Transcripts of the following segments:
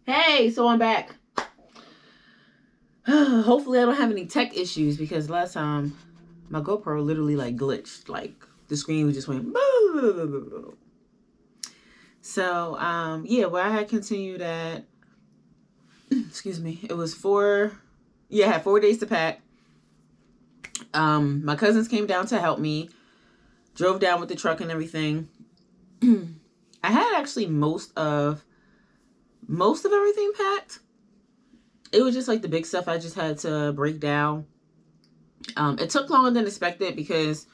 Hey, so I'm back. Hopefully I don't have any tech issues because last time my GoPro literally like glitched. Like the screen just went boo. So yeah, where I had continued at excuse me, it was I had 4 days to pack. My cousins came down to help me, drove down with the truck and everything. I had actually most of everything packed. It was just like the big stuff I just had to break down. It took longer than expected because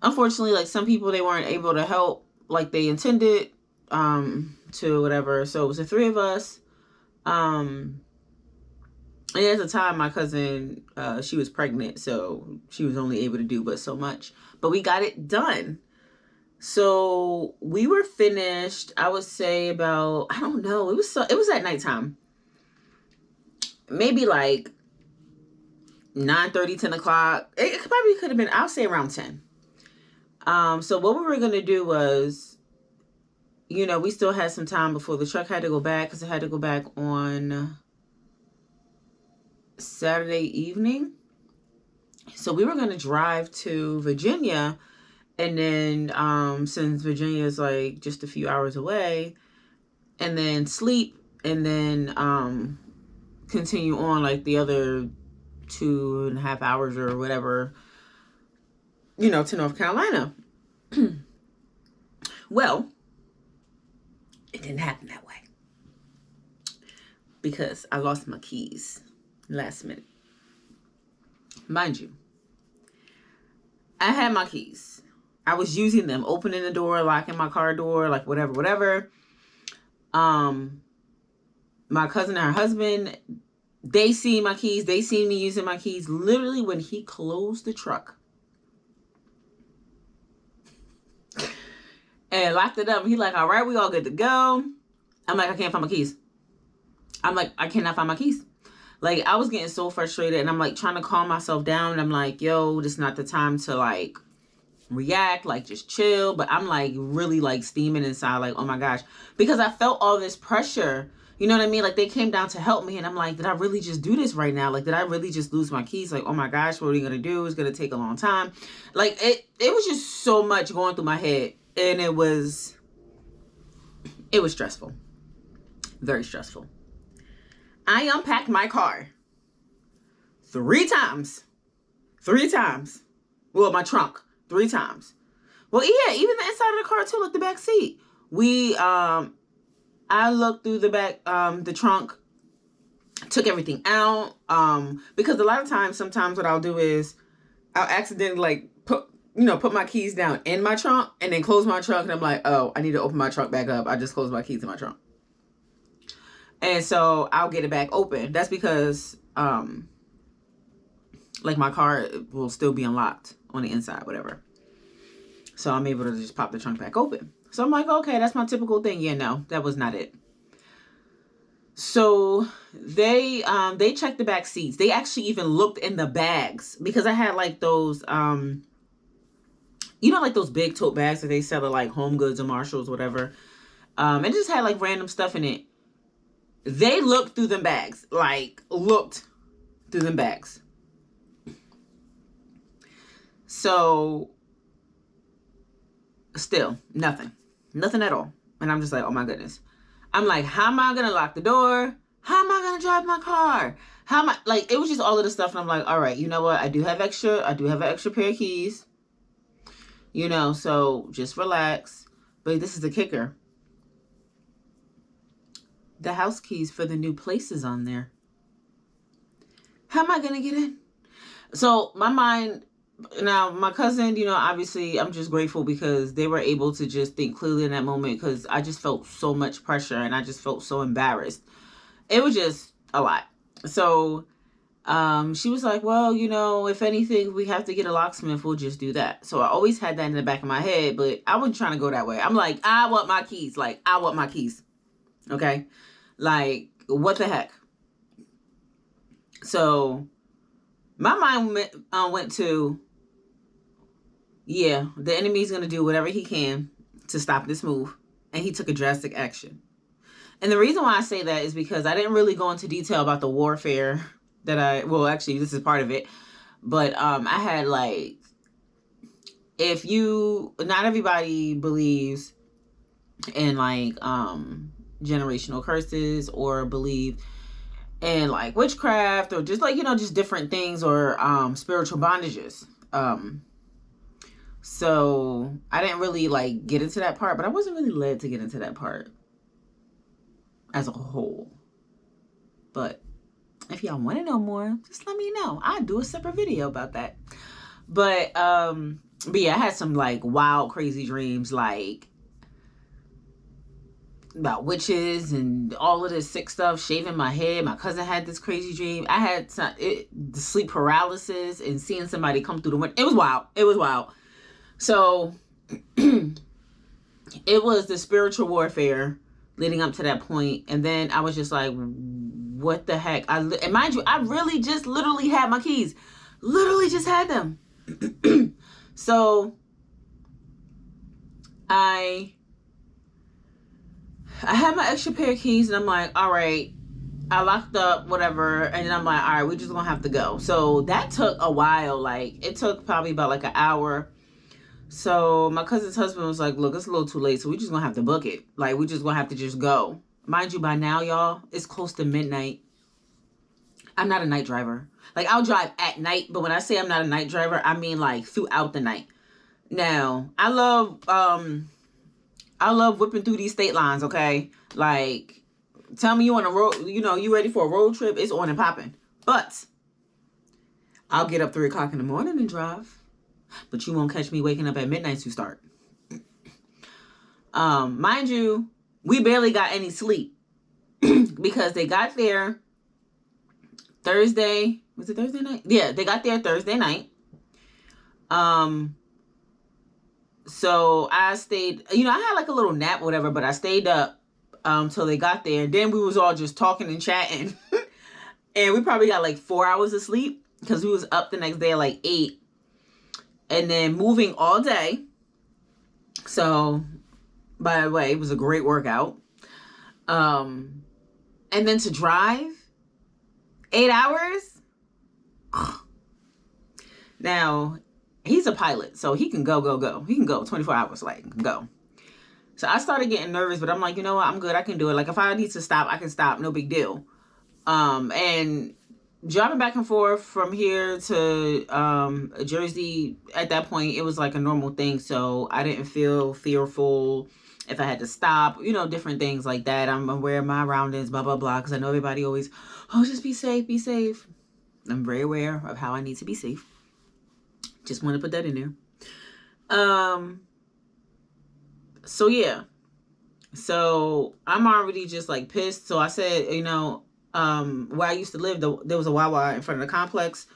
unfortunately, like some people, they weren't able to help like they intended to whatever. So it was the three of us. And at the time, my cousin, she was pregnant, so she was only able to do but so much. But we got it done. So we were finished, I would say about, I don't know, it was at nighttime. Maybe like 9:30, 10 o'clock. It probably could have been, I'll say around 10. So what we were going to do was, we still had some time before the truck had to go back because it had to go back on Saturday evening. So we were going to drive to Virginia, and then since Virginia is like just a few hours away, and then sleep, and then continue on like the other 2.5 hours or whatever, to North Carolina. Well, it didn't happen that way because I lost my keys last minute. Mind you, I had my keys. I was using them, opening the door, locking my car door, like whatever. My cousin and her husband, they see my keys. They see me using my keys. Literally, when he closed the truck and locked it up, he like, all right, we all good to go. I'm like, I can't find my keys. I'm like, I cannot find my keys. Like, I was getting so frustrated, and I'm like trying to calm myself down. And I'm like, yo, this is not the time to like react, like just chill. But I'm like really like steaming inside, like, oh my gosh, because I felt all this pressure. You know what I mean? Like, they came down to help me, and I'm like, did I really just do this right now? Like, did I really just lose my keys? Like, oh my gosh, what are we gonna do? It's gonna take a long time. Like, it was just so much going through my head, and it was stressful, very stressful. I unpacked my car 3 times. 3 times. Well, my trunk 3 times. Well, yeah, even the inside of the car too, like the back seat. I looked through the back, the trunk, took everything out. Because a lot of times, sometimes what I'll do is I'll accidentally like put my keys down in my trunk and then close my trunk, and I'm like, oh, I need to open my trunk back up. I just closed my keys in my trunk. And so I'll get it back open. That's because, like my car will still be unlocked on the inside, whatever. So I'm able to just pop the trunk back open. So I'm like, okay, that's my typical thing. Yeah, no, that was not it. So they checked the back seats. They actually even looked in the bags because I had like those, like those big tote bags that they sell at like Home Goods or Marshalls, whatever. And it just had like random stuff in it. They looked through them bags, So still nothing at all. And I'm just like, oh my goodness. I'm like, how am I going to lock the door? How am I going to drive my car? How am I, like, it was just all of the stuff. And I'm like, all right, you know what? I do have an extra pair of keys, so just relax. But this is the kicker. The house keys for the new place is on there. How am I going to get in? So my mind, now my cousin, obviously I'm just grateful because they were able to just think clearly in that moment, because I just felt so much pressure and I just felt so embarrassed. It was just a lot. So she was like, well, if anything, we have to get a locksmith, we'll just do that. So I always had that in the back of my head, but I wasn't trying to go that way. I'm like, I want my keys. Okay. Like, what the heck? So my mind went to, yeah, the enemy's going to do whatever he can to stop this move. And he took a drastic action. And the reason why I say that is because I didn't really go into detail about the warfare that well, actually, this is part of it. But I had like, not everybody believes in like generational curses or believe in like witchcraft or just like, just different things or spiritual bondages. So I didn't really like get into that part, but I wasn't really led to get into that part as a whole. But if y'all want to know more, just let me know. I'll do a separate video about that. But yeah, I had some like wild, crazy dreams, like about witches and all of this sick stuff, shaving my head. My cousin had this crazy dream. I had the sleep paralysis and seeing somebody come through the window. It was wild. It was wild. So it was the spiritual warfare leading up to that point. And then I was just like, what the heck? And mind you, I really just literally had my keys. Literally just had them. So I had my extra pair of keys and I'm like, all right, I locked up, whatever. And then I'm like, all right, we're just going to have to go. So that took a while. Like it took probably about like an hour. So my cousin's husband was like, look, it's a little too late. So we just going to have to book it. Like we just going to have to just go. Mind you, by now, y'all, it's close to midnight. I'm not a night driver. Like I'll drive at night. But when I say I'm not a night driver, I mean like throughout the night. Now, I love whipping through these state lines, okay? Like, tell me you on a road, you ready for a road trip, it's on and popping. But I'll get up 3 o'clock in the morning and drive. But you won't catch me waking up at midnight to start. Mind you, we barely got any sleep. Because they got there Thursday. Was it Thursday night? Yeah, they got there Thursday night. So I stayed, I had like a little nap or whatever, but I stayed up till they got there. And then we was all just talking and chatting. And we probably got like 4 hours of sleep because we was up the next day at like 8. And then moving all day. So, by the way, it was a great workout. And then to drive 8 hours. Now, he's a pilot, so he can go. He can go 24 hours, like, go. So I started getting nervous, but I'm like, you know what? I'm good. I can do it. Like, if I need to stop, I can stop. No big deal. And driving back and forth from here to Jersey, at that point, it was like a normal thing. So I didn't feel fearful if I had to stop, different things like that. I'm aware of my surroundings, blah, blah, blah. Because I know everybody always, just be safe, be safe. I'm very aware of how I need to be safe. Just want to put that in there. So yeah. So I'm already just like pissed. So I said, where I used to live, there was a Wawa in front of the complex.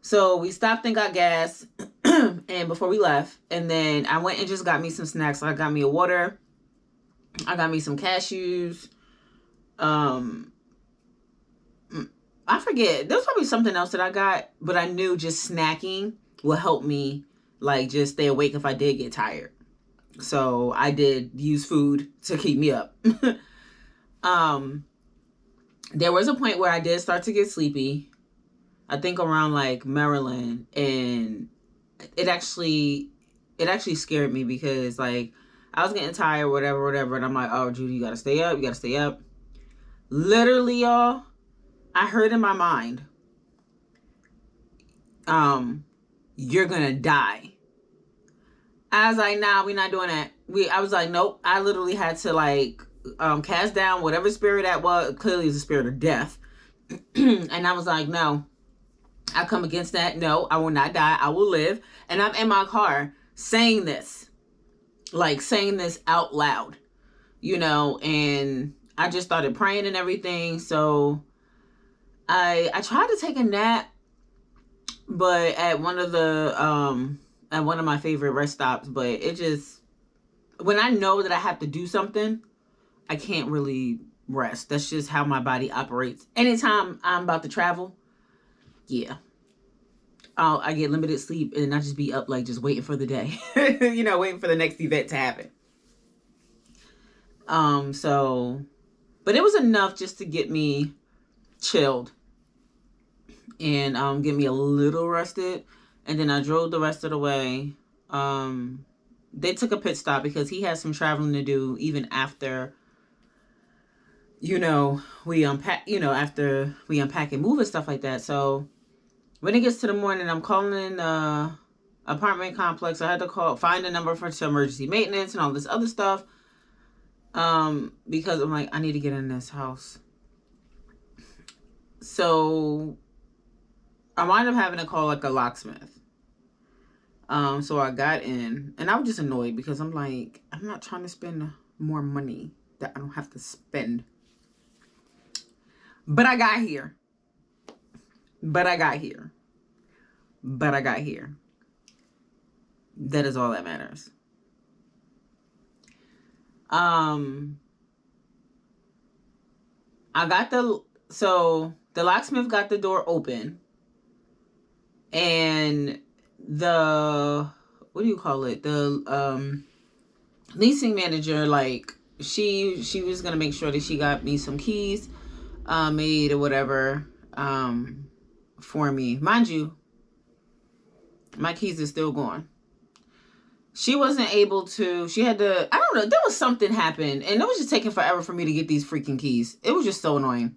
So we stopped and got gas and before we left. And then I went and just got me some snacks. I got me a water. I got me some cashews. I forget. There was probably something else that I got. But I knew just snacking will help me like just stay awake if I did get tired. So I did use food to keep me up. There was a point where I did start to get sleepy. I think around like Maryland, and it actually scared me because like I was getting tired, whatever, and I'm like, oh, Judy, you gotta stay up. Literally, y'all, I heard in my mind, you're gonna die. I was like, nah, we're not doing that. I was like, nope. I literally had to like cast down whatever spirit that was. Clearly, it's a spirit of death. And I was like, no, I come against that. No, I will not die. I will live. And I'm in my car saying this out loud, and I just started praying and everything. So I tried to take a nap, but at one of my favorite rest stops, but it just, when I know that I have to do something, I can't really rest. That's just how my body operates. Anytime I'm about to travel, yeah, I get limited sleep and I just be up like just waiting for the day, waiting for the next event to happen. So But it was enough just to get me chilled and get me a little rested. And then I drove the rest of the way. They took a pit stop because he had some traveling to do even after, we unpack, after we unpack and move and stuff like that. So when it gets to the morning, I'm calling apartment complex. I had to find a number for emergency maintenance and all this other stuff. Because I'm like, I need to get in this house. So I wound up having to call like a locksmith. So I got in, and I was just annoyed because I'm like, I'm not trying to spend more money that I don't have to spend. But I got here. That is all that matters. The locksmith got the door open, and the leasing manager, like, she was gonna make sure that she got me some keys made or whatever for me. Mind you, my keys are still gone. She wasn't able to, she had to, I don't know, there was something happened, and it was just taking forever for me to get these freaking keys. It was just so annoying.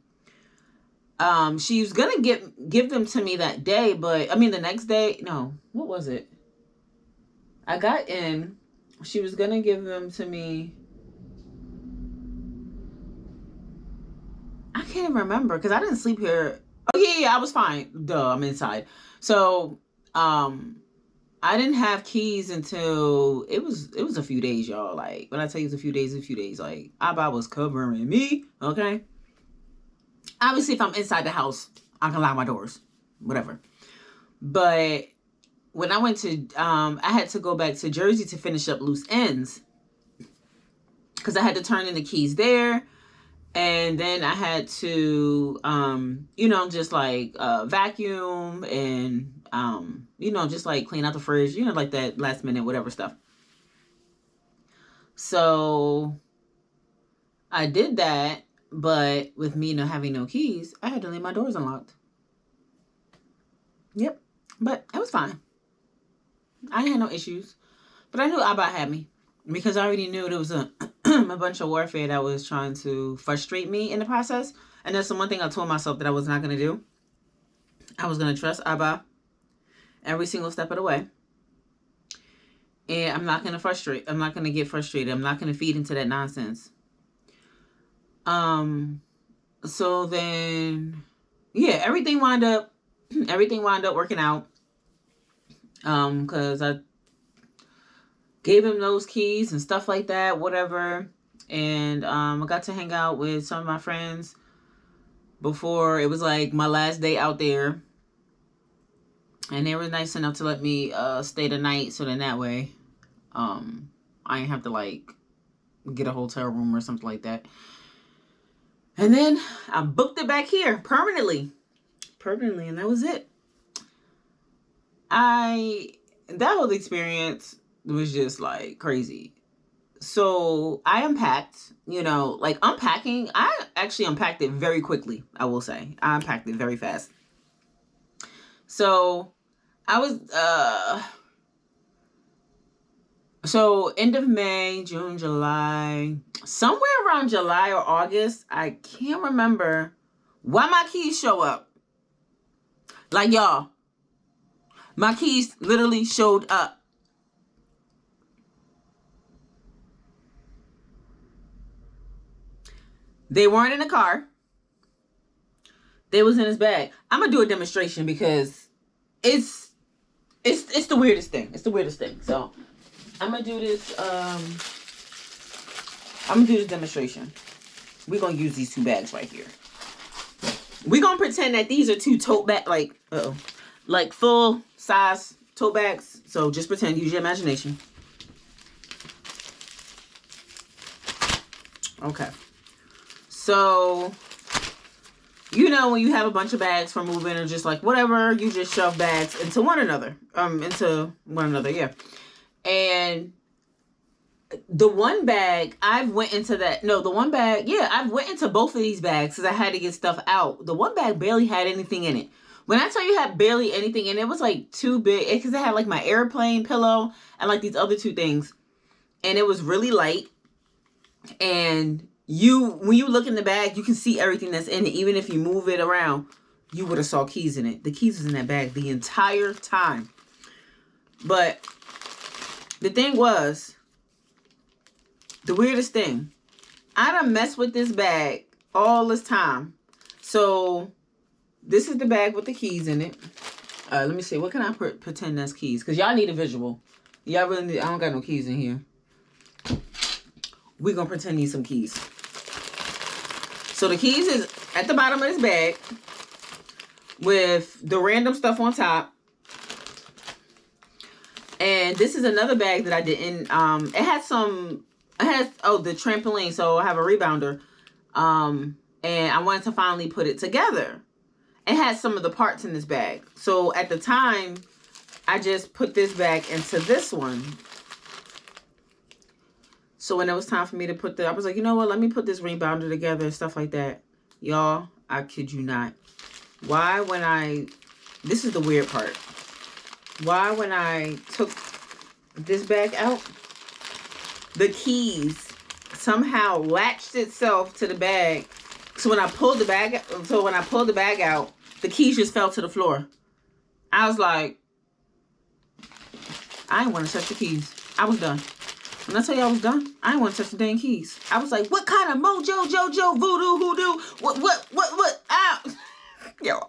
She was gonna give them to me that day, but the next day, no, what was it? I got in, she was gonna give them to me. I can't even remember because I didn't sleep here. Oh yeah, I was fine. Duh, I'm inside. So, I didn't have keys until it was a few days, y'all. Like, when I tell you it's a few days, like, Abba was covering me, okay? Obviously, if I'm inside the house, I can lock my doors, whatever. But when I went to, I had to go back to Jersey to finish up loose ends because I had to turn in the keys there. And then I had to, just like vacuum and, just like clean out the fridge, like that last minute, whatever stuff. So I did that, but with me not having no keys, I had to leave my doors unlocked. Yep. But it was fine. I had no issues. But I knew Abba had me because I already knew there was a bunch of warfare that was trying to frustrate me in the process. And that's the one thing I told myself that I was not going to do. I was going to trust Abba every single step of the way. And I'm not going to frustrate. I'm not going to get frustrated. I'm not going to feed into that nonsense. So then, yeah, everything wound up working out. Cause I gave him those keys and stuff like that, whatever. And, I got to hang out with some of my friends before it was like my last day out there. And they were nice enough to let me, stay the night. So then that way, I didn't have to like get a hotel room or something like that. And then I booked it back here permanently, and that was it. That whole experience was just like crazy. So I unpacked, unpacking. I actually unpacked it very quickly. I will say I unpacked it very fast. So I was, so end of May, June, July, somewhere around July or August, I can't remember why my keys show up. Like, y'all, my keys literally showed up. They weren't in the car. They was in his bag. I'm gonna do a demonstration because it's the weirdest thing. It's the weirdest thing. So I'm gonna do this. I'm gonna do this demonstration. We're gonna use these two bags right here. We're gonna pretend that these are two tote bag, like full size tote bags. So just pretend. Use your imagination. Okay. So, when you have a bunch of bags for moving or just like whatever, you just shove bags into one another. Yeah. And The one bag, I've went into that. No, the one bag, yeah, I've went into both of these bags because I had to get stuff out. The one bag barely had anything in it. When I tell you it had barely anything in it, it was like too big because it had like my airplane pillow and like these other two things. And it was really light. And when you look in the bag, you can see everything that's in it. Even if you move it around, you would have saw keys in it. The keys was in that bag the entire time. But the thing was, the weirdest thing, I done messed with this bag all this time. So this is the bag with the keys in it. Let me see. What can I pretend that's keys? Because y'all need a visual. Y'all really need, I don't got no keys in here. We're going to pretend need some keys. So the keys is at the bottom of this bag with the random stuff on top. And this is another bag that I didn't, it had the trampoline. So I have a rebounder. And I wanted to finally put it together. It had some of the parts in this bag. So at the time, I just put this bag into this one. So when it was time for me to I was like, you know what? Let me put this rebounder together and stuff like that. Y'all, I kid you not. This is the weird part. Why when I took this bag out, the keys somehow latched itself to the bag. So when I pulled the bag out, the keys just fell to the floor. I was like, I didn't want to touch the keys. I was done. When I tell you I was done, I didn't want to touch the dang keys. I was like, what kind of mojo, jojo, voodoo, hoodoo, what, ow.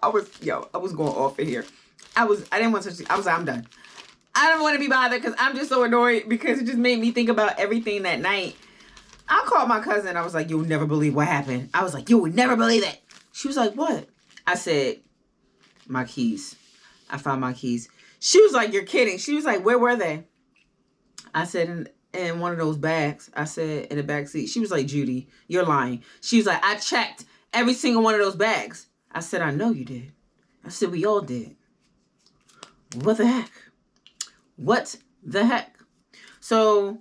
I was going off in here. I didn't want to touch I was like, I'm done. I don't want to be bothered because I'm just so annoyed because it just made me think about everything that night. I called my cousin. I was like, you'll never believe what happened. I was like, you would never believe it. She was like, what? I said, my keys. I found my keys. She was like, you're kidding. She was like, where were they? I said, in one of those bags. I said, in the back seat. She was like, Judy, you're lying. She was like, I checked every single one of those bags. I said, I know you did. I said, we all did. What the heck? What the heck? So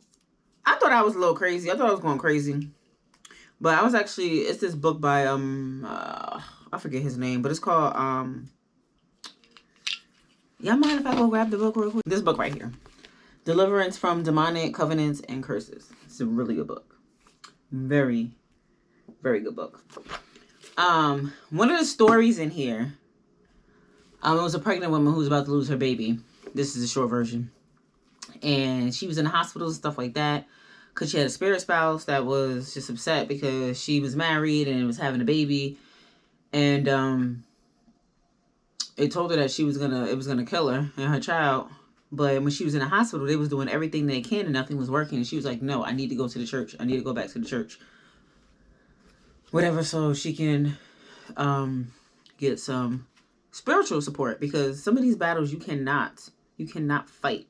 I thought I was a little crazy. I thought I was going crazy. But I was actually, it's this book by, I forget his name, but it's called, y'all mind if I go grab the book real quick? This book right here. Deliverance from Demonic Covenants and Curses. It's a really good book. Very, very good book. One of the stories in here, it was a pregnant woman who was about to lose her baby. This is a short version. And she was in the hospital and stuff like that because she had a spirit spouse that was just upset because she was married and was having a baby. And it told her that it was gonna kill her and her child. But when she was in the hospital, they was doing everything they can and nothing was working. And she was like, no, I need to go to the church. I need to go back to the church. Whatever, so she can get some spiritual support. Because some of these battles you cannot fight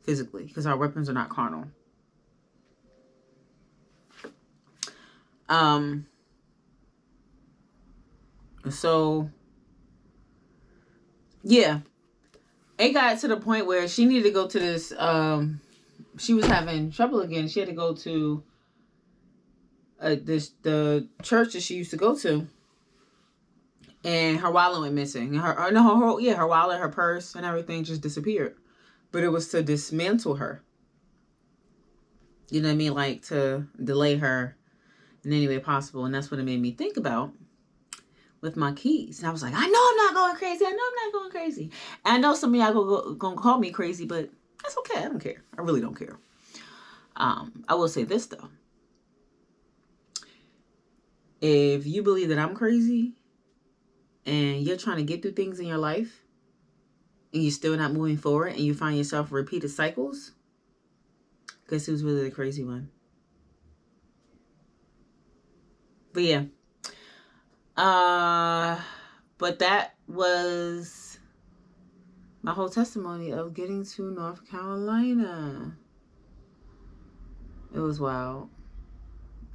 physically. Because our weapons are not carnal. So, yeah. It got to the point where she needed to go to this, she was having trouble again. She had to go to the church that she used to go to. And her wallet went missing. Her wallet, her purse, and everything just disappeared. But it was to dismantle her. You know what I mean? Like to delay her in any way possible. And that's what it made me think about with my keys. And I was like, I know I'm not going crazy. I know I'm not going crazy. And I know some of y'all gonna call me crazy, but that's okay. I don't care. I really don't care. I will say this though. If you believe that I'm crazy and you're trying to get through things in your life and you're still not moving forward and you find yourself repeated cycles, guess who's really the crazy one? But yeah. But that was my whole testimony of getting to North Carolina. It was wild.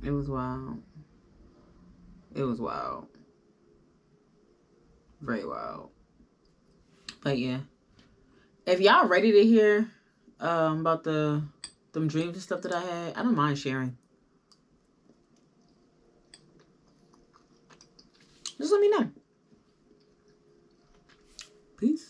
It was wild. It was wild. Very wild. But yeah. If y'all ready to hear about the them dreams and stuff that I had. I don't mind sharing. Just let me know. Peace.